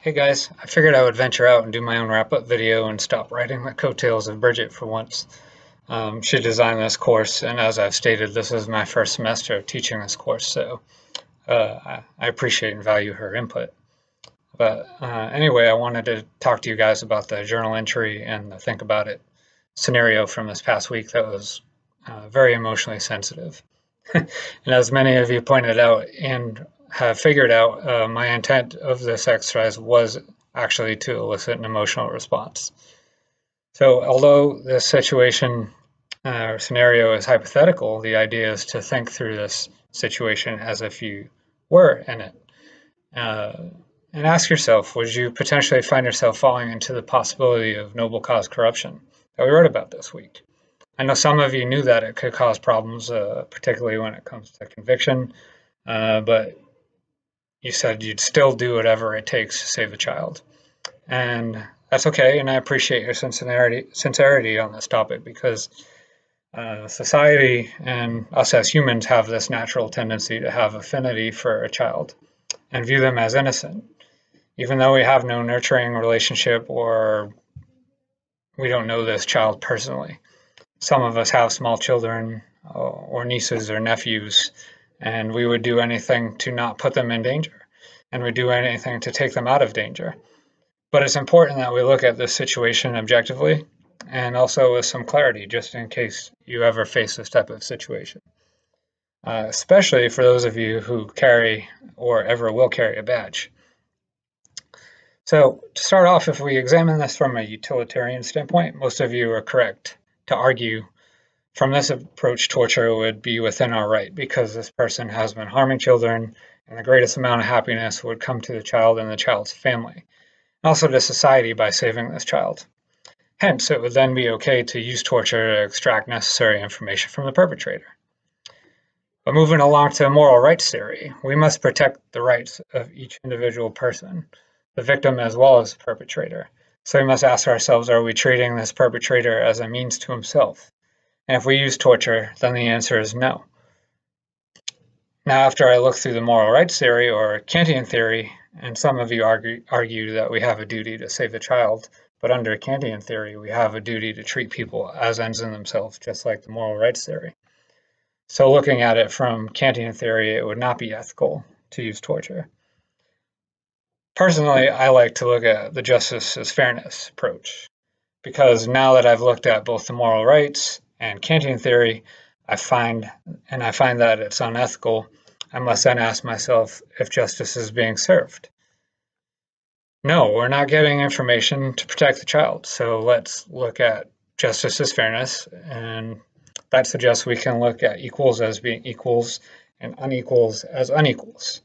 Hey guys, I figured I would venture out and do my own wrap-up video and stop riding the coattails of Bridget for once. She designed this course, and as I've stated, this is my first semester of teaching this course, so I appreciate and value her input. But anyway, I wanted to talk to you guys about the journal entry and the Think About It scenario from this past week that was very emotionally sensitive. And as many of you pointed out and have figured out, my intent of this exercise was actually to elicit an emotional response. So although this situation or scenario is hypothetical, the idea is to think through this situation as if you were in it. Uh, and ask yourself, would you potentially find yourself falling into the possibility of noble cause corruption that we wrote about this week? I know some of you knew that it could cause problems, particularly when it comes to conviction, but you said you'd still do whatever it takes to save the child. And that's okay, and I appreciate your sincerity on this topic because society and us as humans have this natural tendency to have affinity for a child and view them as innocent, even though we have no nurturing relationship or we don't know this child personally. Some of us have small children or nieces or nephews, and we would do anything to not put them in danger, and we do anything to take them out of danger. But it's important that we look at this situation objectively and also with some clarity, just in case you ever face this type of situation, especially for those of you who carry or ever will carry a badge. So to start off, if we examine this from a utilitarian standpoint, most of you are correct to argue from this approach, torture would be within our right because this person has been harming children, and the greatest amount of happiness would come to the child and the child's family, and also to society by saving this child. Hence, it would then be okay to use torture to extract necessary information from the perpetrator. But moving along to moral rights theory, we must protect the rights of each individual person, the victim as well as the perpetrator. So we must ask ourselves, are we treating this perpetrator as a means to himself? And if we use torture, then the answer is no. Now, after I look through the moral rights theory or Kantian theory, and some of you argue that we have a duty to save the child, but under Kantian theory, we have a duty to treat people as ends in themselves, just like the moral rights theory. So looking at it from Kantian theory, it would not be ethical to use torture. Personally, I like to look at the justice as fairness approach, because now that I've looked at both the moral rights and Kantian theory, I find that it's unethical. I must then ask myself if justice is being served. No, we're not getting information to protect the child. So let's look at justice as fairness, and that suggests we can look at equals as being equals and unequals as unequals.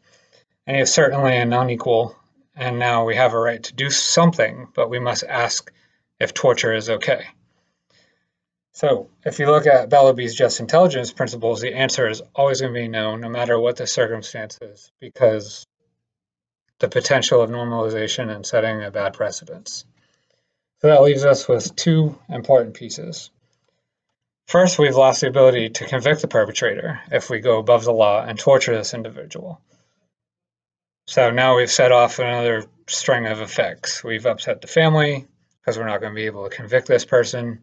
And it's certainly an unequal, and now we have a right to do something, but we must ask if torture is okay. So if you look at Bellaby's just intelligence principles, the answer is always going to be no, no matter what the circumstances, because the potential of normalization and setting a bad precedence. So that leaves us with two important pieces. First, we've lost the ability to convict the perpetrator if we go above the law and torture this individual. So now we've set off another string of effects. We've upset the family because we're not going to be able to convict this person.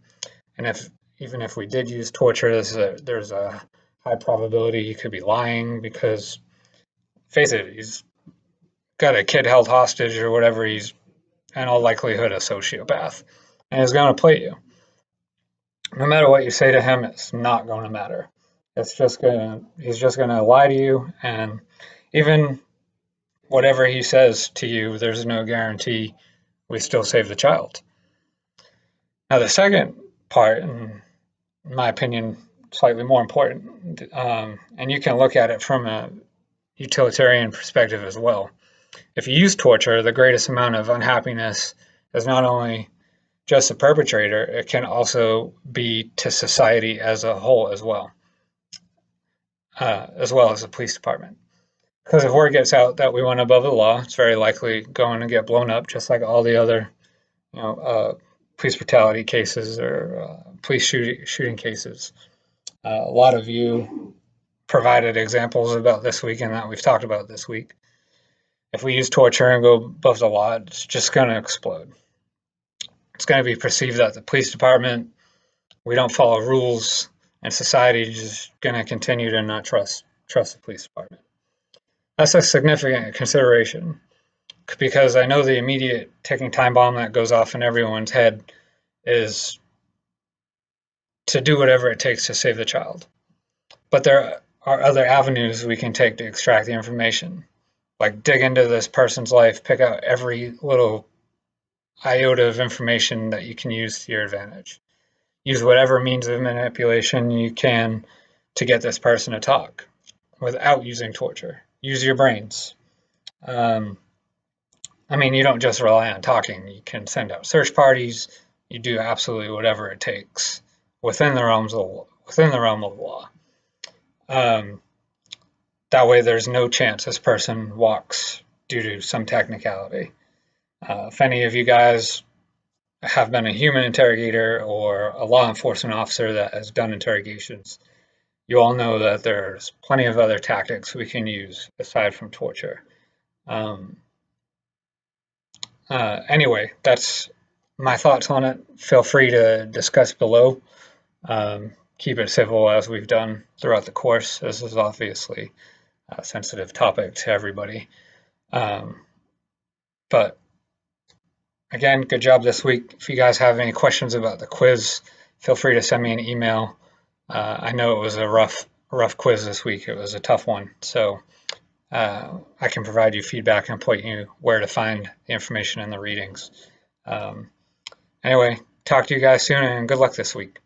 And even if we did use torture, there's a high probability he could be lying because, face it, he's got a kid held hostage or whatever. He's in all likelihood a sociopath and he's going to play you. No matter what you say to him, it's not going to matter. He's just going to lie to you, and even whatever he says to you, there's no guarantee we still save the child. Now, the second part, in my opinion, slightly more important, and you can look at it from a utilitarian perspective as well. If you use torture, the greatest amount of unhappiness is not only just the perpetrator, it can also be to society as a whole as well as the police department. Because if word gets out that we went above the law, it's very likely going to get blown up, just like all the other, police brutality cases or police shooting cases. A lot of you provided examples about this week and that we've talked about this week. If we use torture and go above the law, it's just going to explode. It's going to be perceived that the police department, we don't follow rules, and society is just going to continue to not trust the police department. That's a significant consideration because I know the immediate ticking time bomb that goes off in everyone's head is to do whatever it takes to save the child. But there are other avenues we can take to extract the information, like dig into this person's life, pick out every little iota of information that you can use to your advantage. Use whatever means of manipulation you can to get this person to talk without using torture. Use your brains. I mean, you don't just rely on talking. You can send out search parties. You do absolutely whatever it takes within the realm of the law. That way, there's no chance this person walks due to some technicality. If any of you guys have been a human interrogator or a law enforcement officer that has done interrogations, you all know that there's plenty of other tactics we can use aside from torture. Anyway, that's my thoughts on it. Feel free to discuss below. Keep it civil as we've done throughout the course. This is obviously a sensitive topic to everybody. But again, good job this week. If you guys have any questions about the quiz, feel free to send me an email. I know it was a rough quiz this week. It was a tough one. So I can provide you feedback and point you where to find the information in the readings. Anyway, talk to you guys soon and good luck this week.